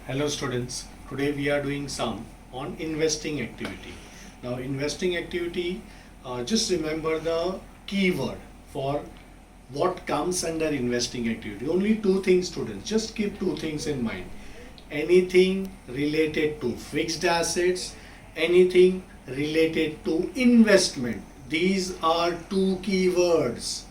Hello students, today we are doing some on investing activity. Now investing activity, just remember the keyword for what comes under investing activity. Only two things students, just keep two things in mind. Anything related to fixed assets, anything related to investment. These are two keywords.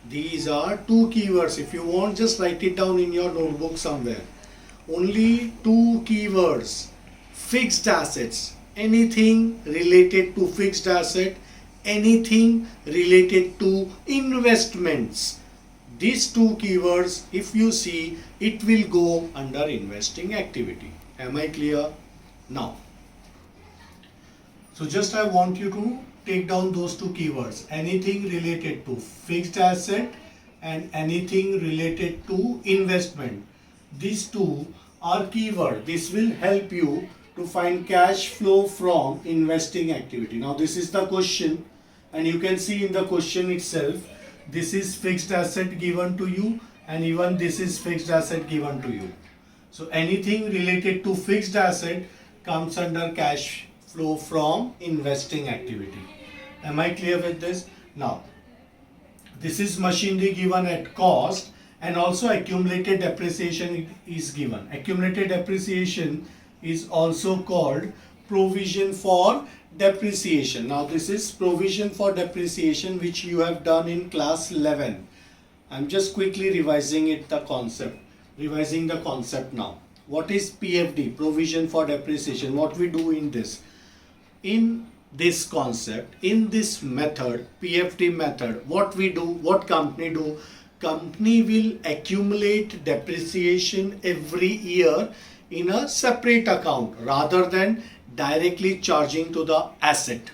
These are two keywords. If you want, just write it down in your notebook somewhere. Only two keywords: fixed assets, anything related to fixed asset, anything related to investments. These two keywords, if you see, it will go under investing activity. Am I clear? Now, so just I want you to take down those two keywords: anything related to fixed asset and anything related to investment. These two are keyword. This will help you to find cash flow from investing activity. Now this is the question, and you can see in the question itself, this is fixed asset given to you, and even this is fixed asset given to you. So anything related to fixed asset comes under cash flow from investing activity. Am I clear with this? Now, this is machinery given at cost, and also accumulated depreciation is given. Accumulated depreciation is also called provision for depreciation. Now this is provision for depreciation which you have done in class 11. I'm just quickly revising the concept now. What is PFD, provision for depreciation? What we do in this? In this concept, in this method, PFD method, what we do, what company do? Company will accumulate depreciation every year in a separate account rather than directly charging to the asset.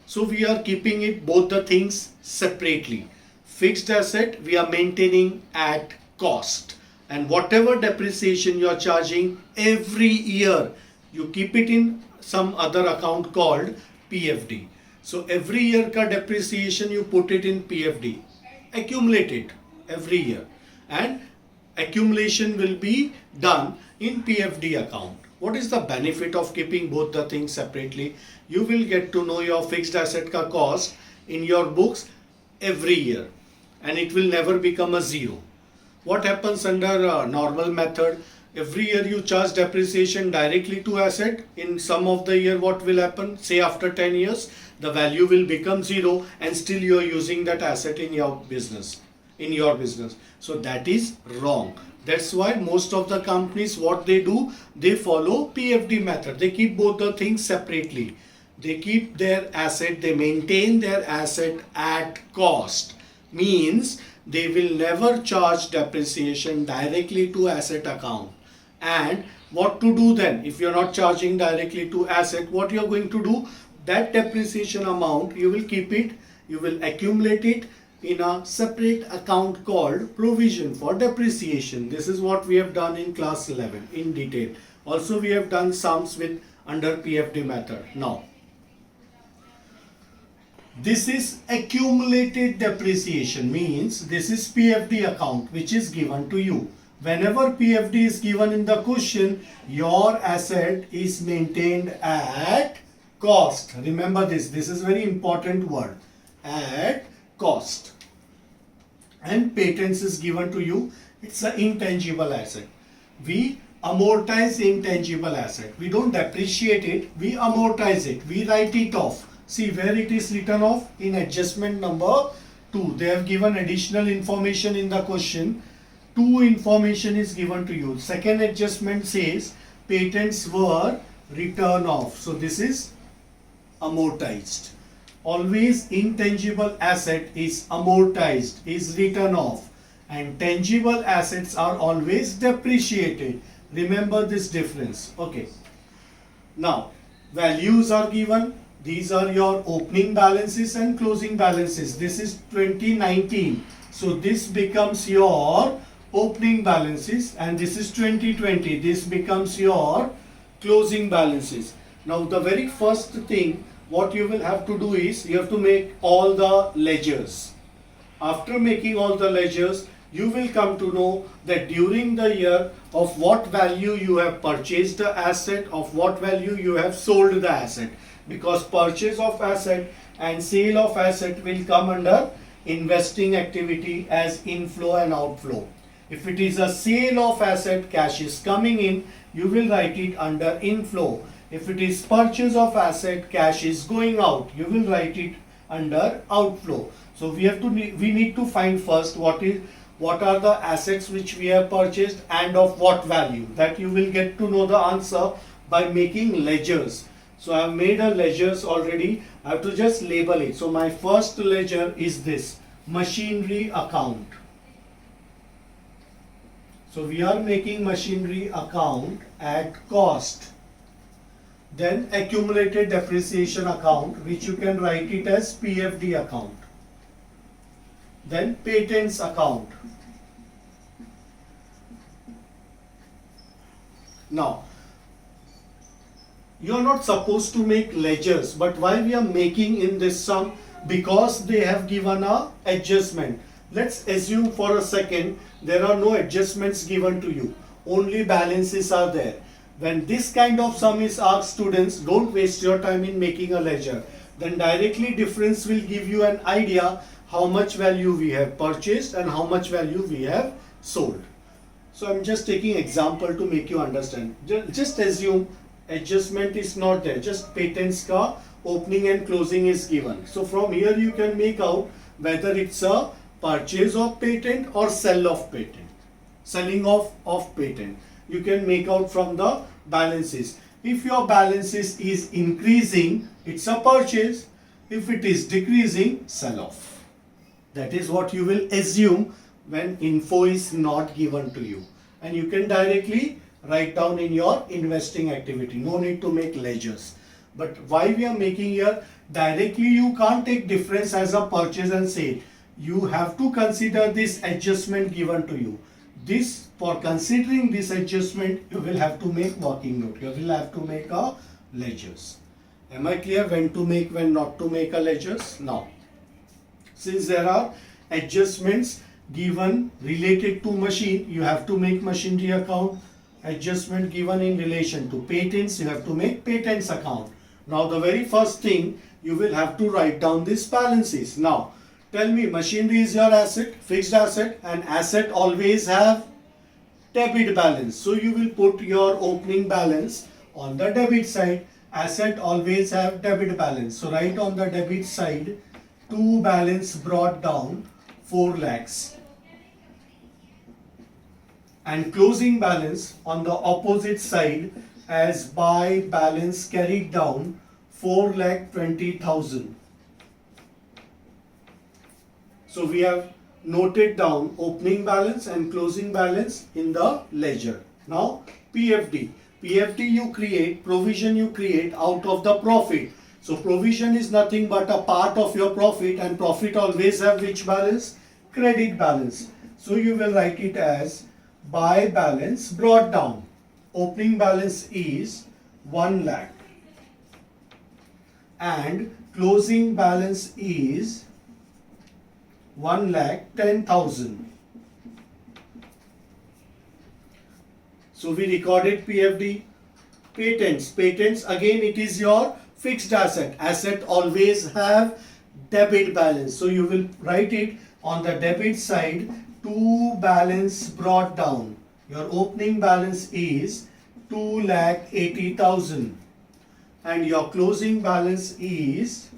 So we are keeping it both the things separately. Fixed asset we are maintaining at cost, and whatever depreciation you are charging every year, you keep it in some other account called PFD. So every year ka depreciation you put it in PFD. Accumulate it every year, and accumulation will be done in PFD account. What is the benefit of keeping both the things separately? You will get to know your fixed asset ka cost in your books every year, and it will never become a zero. What happens under normal method? Every year you charge depreciation directly to asset. In some of the year, what will happen? Say after 10 years, the value will become zero, and still you are using that asset in your business. So that is wrong. That's why most of the companies, what they do, they follow PFD method. They keep both the things separately. They keep their asset, they maintain their asset at cost. Means they will never charge depreciation directly to asset account. And what to do then? If you're not charging directly to asset, what you're going to do? That depreciation amount, you will keep it, you will accumulate it in a separate account called provision for depreciation. This is what we have done in class 11 in detail. Also we have done sums with under PFD method. Now, this is accumulated depreciation, means this is PFD account which is given to you. Whenever PFD is given in the question, your asset is maintained at cost. Remember this is very important word, at cost. And patents is given to you, it's an intangible asset. We amortize intangible asset. We don't depreciate it, we amortize it, we write it off. See where it is written off? In adjustment number 2. They have given additional information in the question. 2 information is given to you. Second adjustment says patents were written off. So this is amortized. Always intangible asset is amortized, is written off, and tangible assets are always depreciated. Remember this difference. Okay. Now, values are given. These are your opening balances and closing balances. This is 2019. So this becomes your opening balances, and this is 2020. This becomes your closing balances. Now the very first thing what you will have to do is you have to make all the ledgers. After making all the ledgers, you will come to know that during the year of what value you have purchased the asset, of what value you have sold the asset, because purchase of asset and sale of asset will come under investing activity as inflow and outflow. If it is a sale of asset, cash is coming in, you will write it under inflow. If it is purchase of asset, cash is going out, you will write it under outflow. So we need to find first what are the assets which we have purchased and of what value. That you will get to know the answer by making ledgers. So I have made a ledgers already. I have to just label it. So my first ledger is this, machinery account. So we are making machinery account at cost. Then accumulated depreciation account, which you can write it as PFD account. Then patents account. Now, you are not supposed to make ledgers, but why we are making in this sum? Because they have given a adjustment. Let's assume for a second there are no adjustments given to you, only balances are there. When this kind of sum is asked, students, don't waste your time in making a ledger. Then directly difference will give you an idea how much value we have purchased and how much value we have sold. So I'm just taking example to make you understand. Just assume adjustment is not there, just patents ka opening and closing is given. So from here you can make out whether it's a purchase of patent or sell of patent. Selling of patent. You can make out from the balances. If your balances is increasing, it's a purchase. If it is decreasing, sell off. That is what you will assume when info is not given to you. And you can directly write down in your investing activity. No need to make ledgers. But why we are making here, directly you can't take difference as a purchase and sale. You have to consider this adjustment given to you. For considering this adjustment, you will have to make working note. You will have to make a ledgers. Am I clear when to make, when not to make a ledgers? Now, since there are adjustments given related to machine, you have to make machinery account. Adjustment given in relation to patents, you have to make patents account. Now, the very first thing, you will have to write down these balances. Now, tell me, machinery is your asset, fixed asset, and asset always have debit balance. So you will put your opening balance on the debit side. Asset always have debit balance. So write on the debit side, to balance brought down 4 lakhs. And closing balance on the opposite side as by balance carried down 4,20,000. So we have noted down opening balance and closing balance in the ledger. Now PFD. PFD you create, provision you create out of the profit. So provision is nothing but a part of your profit, and profit always have which balance? Credit balance. So you will write it as by balance brought down. Opening balance is 1 lakh and closing balance is 1,10,000. So we recorded PFD. Patents. Patents again, it is your fixed asset. Asset always have debit balance. So you will write it on the debit side, to balance brought down. Your opening balance is 2,80,000 and your closing balance is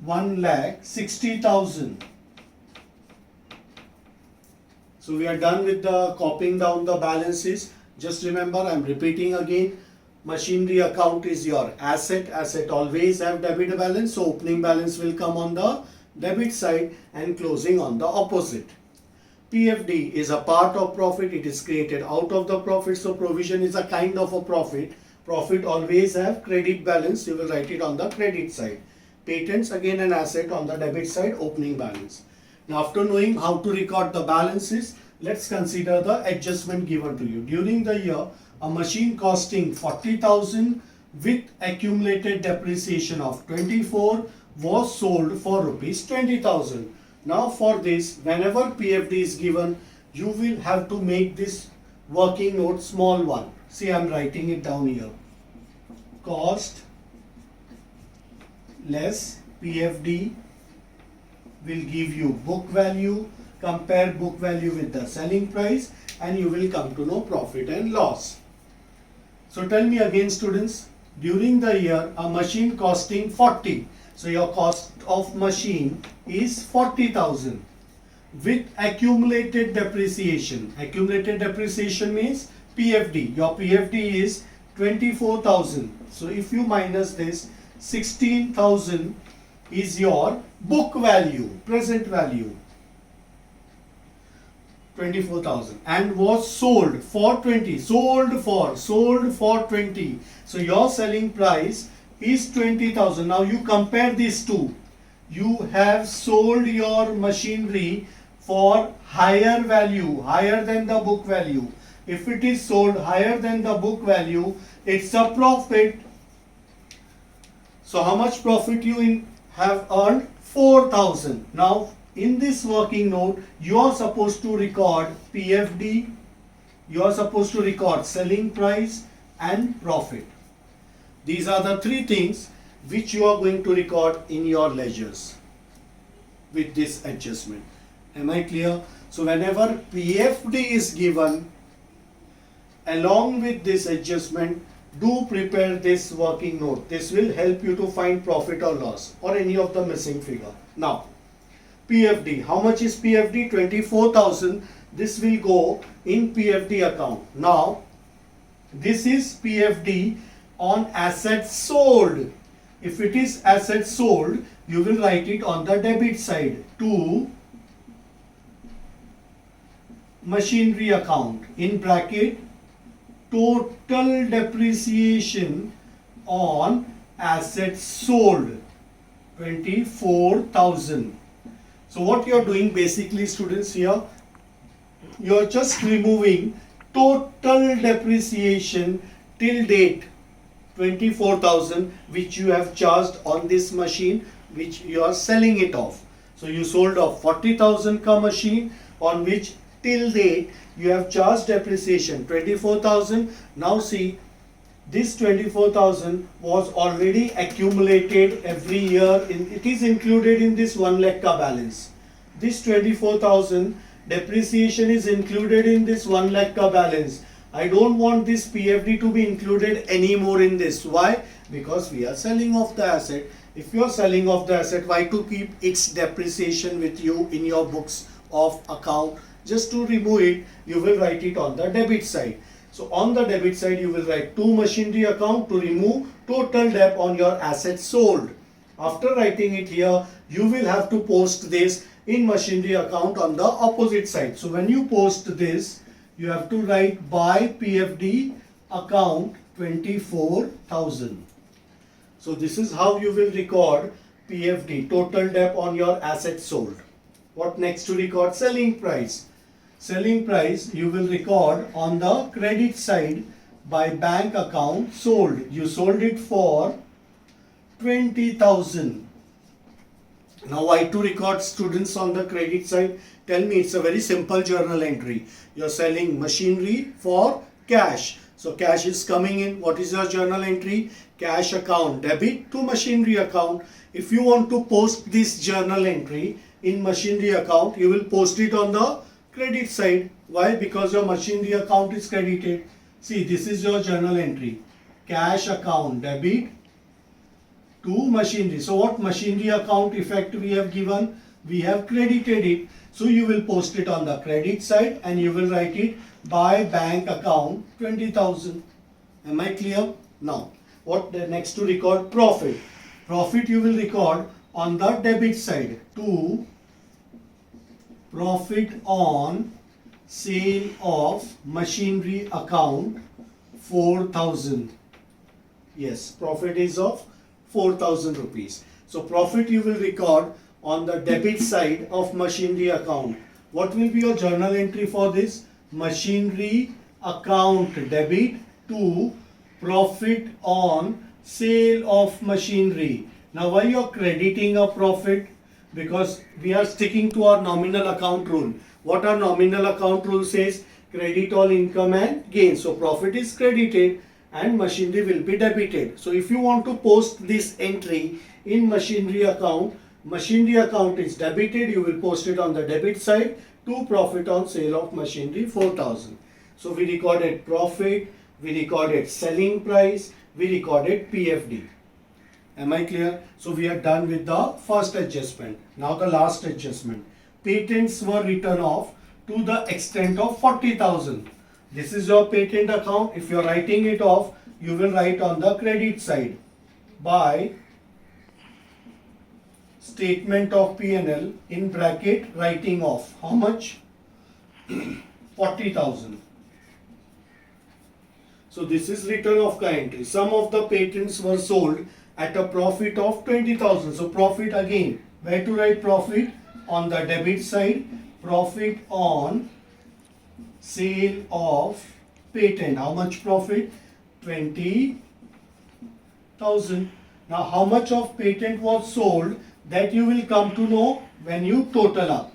1,60,000. So we are done with the copying down the balances. Just remember, I am repeating again, machinery account is your asset. Asset always have debit balance. So opening balance will come on the debit side and closing on the opposite. PFD is a part of profit. It is created out of the profit. So provision is a kind of a profit. Profit always have credit balance. You will write it on the credit side. Patents again an asset on the debit side, opening balance. Now after knowing how to record the balances, let's consider the adjustment given to you. During the year, a machine costing 40,000 with accumulated depreciation of 24 was sold for rupees 20,000. Now for this, whenever PFD is given, you will have to make this working note small one. See, I am writing it down here. Cost less PFD will give you book value. Compare book value with the selling price and you will come to know profit and loss. So tell me again, students, during the year a machine costing 40. So your cost of machine is 40,000 with accumulated depreciation. Accumulated depreciation means PFD. Your PFD is 24,000. So if you minus this, 16,000 is your book value, present value. 24,000 and was sold for 20. Sold for 20. So your selling price is 20,000. Now you compare these two. You have sold your machinery for higher value, higher than the book value. If it is sold higher than the book value, it's a profit. So how much profit you have earned? 4,000. Now in this working note, you are supposed to record PFD, you are supposed to record selling price and profit. These are the three things which you are going to record in your ledgers with this adjustment. Am I clear? So whenever PFD is given, along with this adjustment, do prepare this working note. This will help you to find profit or loss or any of the missing figure. Now, PFD. How much is PFD? 24,000. This will go in PFD account. Now, this is PFD on assets sold. If it is assets sold, you will write it on the debit side to machinery account. In bracket, total depreciation on assets sold, 24,000. So what you are doing basically, students, here, you are just removing total depreciation till date, 24,000, which you have charged on this machine, which you are selling it off. So you sold off 40,000 ka machine on which till date you have charged depreciation 24,000. Now see, this 24,000 was already accumulated every year. It is included in this 1 lakh ka balance. This 24,000 depreciation is included in this 1 lakh ka balance. I don't want this PFD to be included anymore in this. Why? Because we are selling off the asset. If you are selling off the asset, why to keep its depreciation with you in your books of account? Just to remove it, you will write it on the debit side. So on the debit side, you will write to machinery account to remove total debt on your assets sold. After writing it here, you will have to post this in machinery account on the opposite side. So when you post this, you have to write by PFD account 24,000. So this is how you will record PFD, total debt on your assets sold. What next to record? Selling price. Selling price you will record on the credit side by bank account sold. You sold it for 20,000. Now why to record, students, on the credit side? Tell me, it's a very simple journal entry. You're selling machinery for cash. So cash is coming in. What is your journal entry? Cash account debit to machinery account. If you want to post this journal entry in machinery account, you will post it on the credit side. Why? Because your machinery account is credited. See, this is your journal entry. Cash account debit to machinery. So what machinery account effect we have given? We have credited it. So you will post it on the credit side and you will write it by bank account 20,000. Am I clear? Now, what the next to record? Profit. Profit you will record on the debit side to profit on sale of machinery account 4,000. Yes, profit is of 4,000 rupees. So profit you will record on the debit side of machinery account. What will be your journal entry for this? Machinery account debit to profit on sale of machinery. Now why you are crediting a profit? Because we are sticking to our nominal account rule. What our nominal account rule says? Credit all income and gain. So profit is credited and machinery will be debited. So if you want to post this entry in machinery account is debited, you will post it on the debit side to profit on sale of machinery 4,000. So we recorded profit, we recorded selling price, we recorded PFD. Am I clear? So we are done with the first adjustment. Now the last adjustment. Patents were written off to the extent of 40,000. This is your patent account. If you are writing it off, you will write on the credit side by statement of P&L in bracket writing off. How much? 40,000. So this is return of entry. Some of the patents were sold at a profit of 20,000. So profit again. Where to write profit? On the debit side. Profit on sale of patent. How much profit? 20,000. Now how much of patent was sold? That you will come to know when you total up.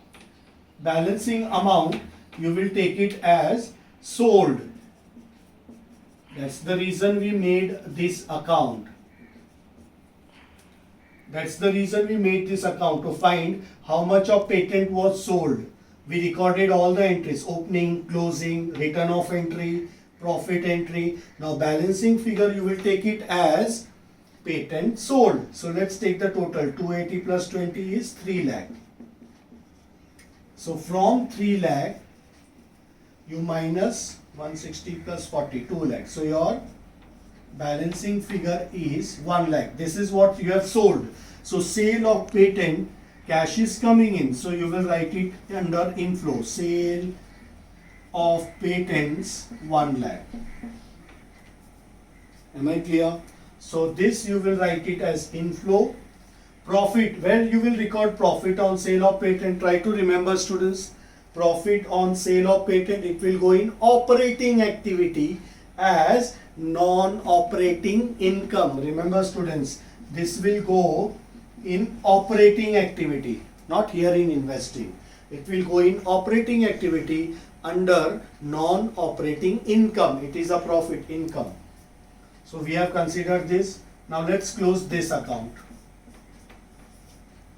Balancing amount, you will take it as sold. That's the reason we made this account. That's the reason we made this account, to find how much of patent was sold. We recorded all the entries: opening, closing, return of entry, profit entry. Now balancing figure, you will take it as patent sold. So let's take the total. 280 plus 20 is 3 lakh. So from 3 lakh, you minus 160 plus 40, 2 lakh. So your balancing figure is 1 lakh. This is what you have sold. So sale of patent, cash is coming in. So you will write it under inflow. Sale of patents 1 lakh. Am I clear? So this you will write it as inflow. Profit, where you will record profit on sale of patent. Try to remember, students, profit on sale of patent, it will go in operating activity as non-operating income. Remember, students, this will go in operating activity, not here in investing. It will go in operating activity under non-operating income. It is a profit income. So we have considered this. Now let's close this account.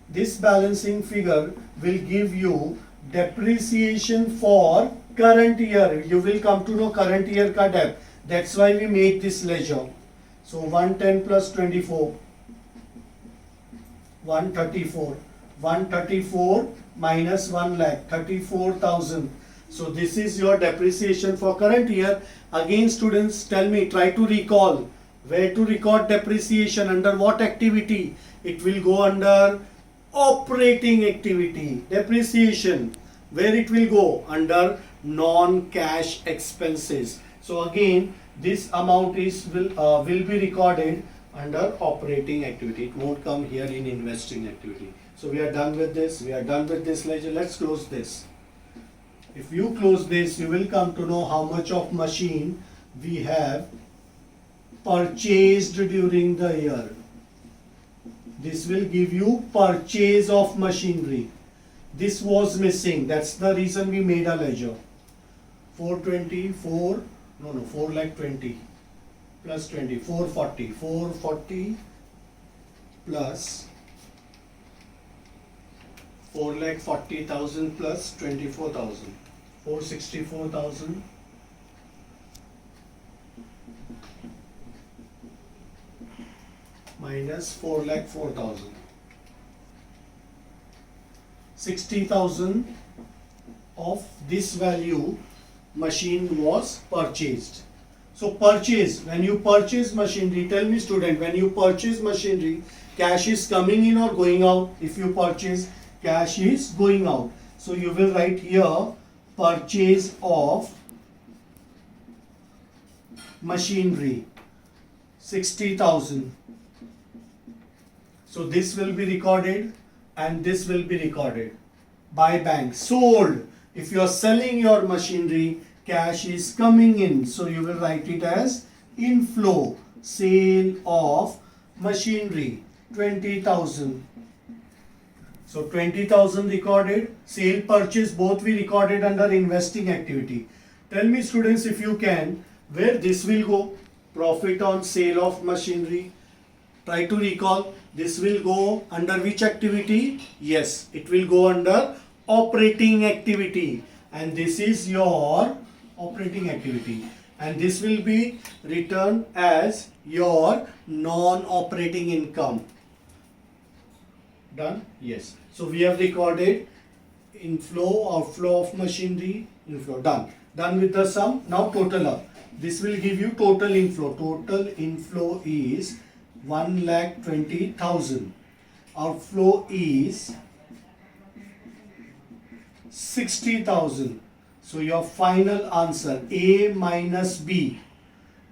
This balancing figure will give you depreciation for current year. You will come to know current year ka debt. That's why we made this ledger. So 110 plus 24, 134. 134 minus 1 lakh, 34,000. So this is your depreciation for current year. Again, students, tell me, try to recall where to record depreciation, under what activity. It will go under operating activity. Depreciation, where it will go? Under non-cash expenses. So again, this amount will be recorded under operating activity. It won't come here in investing activity. So we are done with this. We are done with this ledger. Let's close this. If you close this, you will come to know how much of machine we have purchased during the year. This will give you purchase of machinery. This was missing. That's the reason we made a ledger. 4 lakh 20 plus 20, 440. 440 plus 4 lakh 40,000 plus 24,000. 464,000 minus 4 lakh 4,000. 60,000 of this value machine was purchased. So purchase, when you purchase machinery, tell me, student, when you purchase machinery, cash is coming in or going out? If you purchase, cash is going out. So you will write here purchase of machinery, 60,000. So this will be recorded and this will be recorded by bank. Sold, if you are selling your machinery, cash is coming in. So you will write it as inflow, sale of machinery. 20,000. So 20,000 recorded, sale purchase both we recorded under investing activity. Tell me students if you can, where this will go? Profit on sale of machinery. Try to recall, this will go under which activity? Yes, it will go under operating activity, and this is your operating activity, and this will be returned as your non-operating income. Done? Yes. So we have recorded inflow, outflow of machinery, inflow. Done. Done with the sum. Now total up. This will give you total inflow. Total inflow is 1,20,000. Outflow is 60,000. So your final answer A minus B,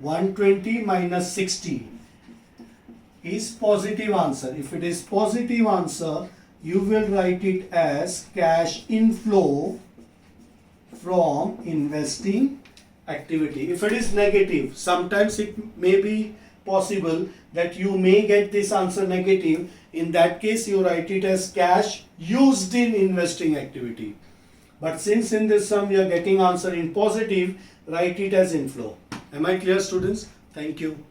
120 minus 60 is positive answer. If it is positive answer, you will write it as cash inflow from investing activity. If it is negative, sometimes it may be possible that you may get this answer negative. In that case, you write it as cash used in investing activity. But since in this sum you are getting answer in positive, write it as inflow. Am I clear, students? Thank you.